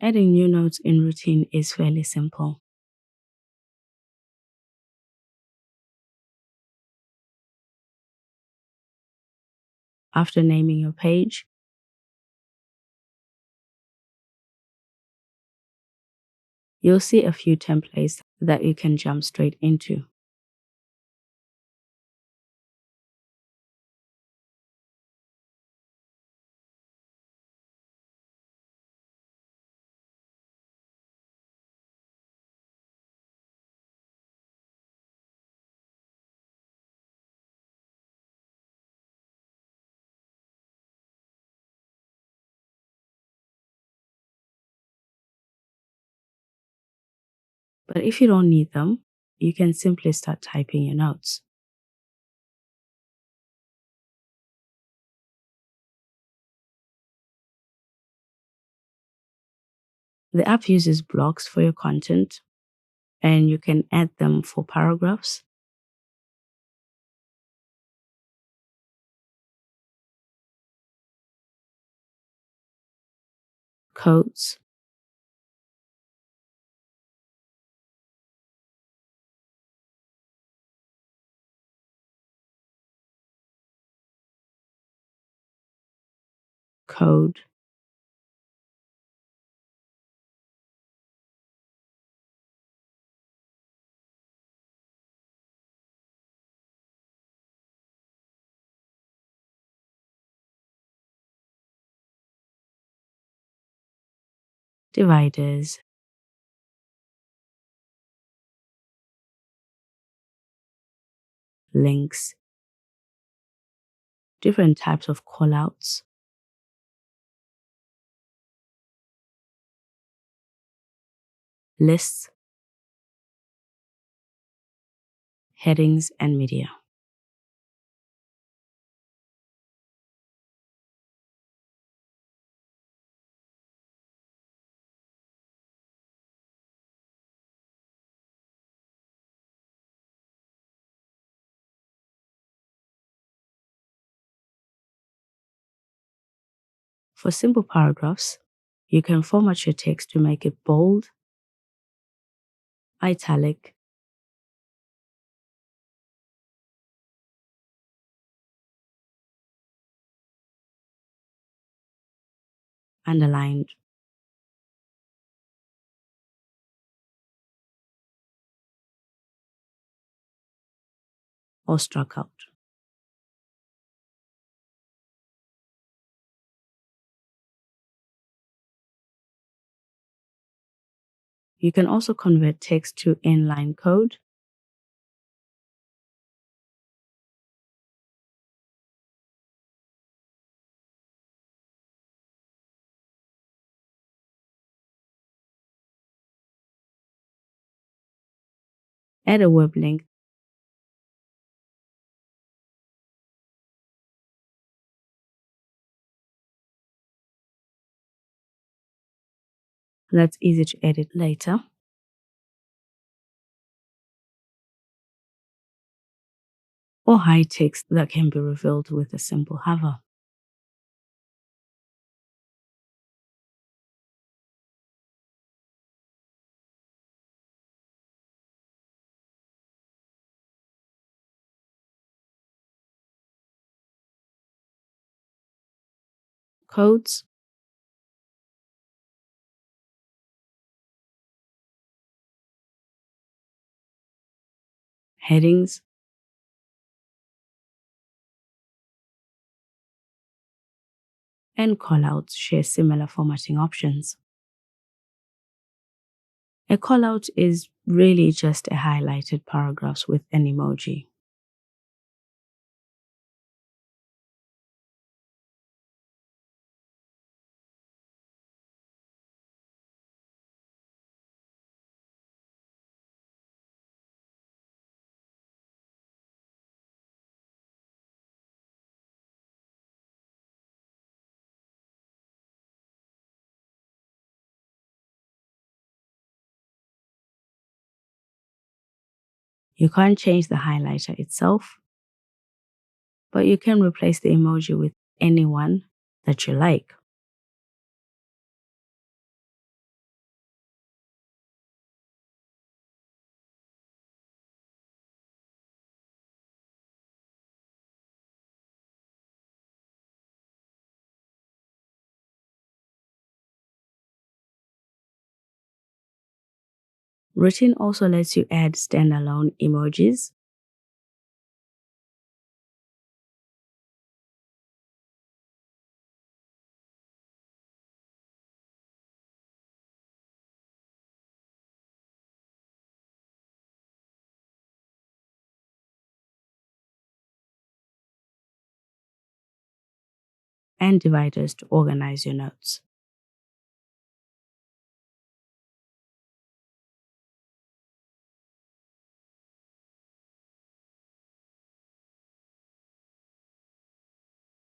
Adding new notes in routine is fairly simple. After naming your page, you'll see a few templates that you can jump straight into. But if you don't need them, you can simply start typing your notes. The app uses blocks for your content, and you can add them for paragraphs, codes, code, dividers, links, different types of callouts, lists, headings, and media. For simple paragraphs, you can format your text to make it bold, italic, underlined, or struck out. You can also convert text to inline code, add a web link, that's easy to edit later, or hide text that can be revealed with a simple hover. Codes, headings, and callouts share similar formatting options. A callout is really just a highlighted paragraph with an emoji. You can't change the highlighter itself, but you can replace the emoji with anyone that you like. Routine also lets you add standalone emojis, and dividers to organize your notes.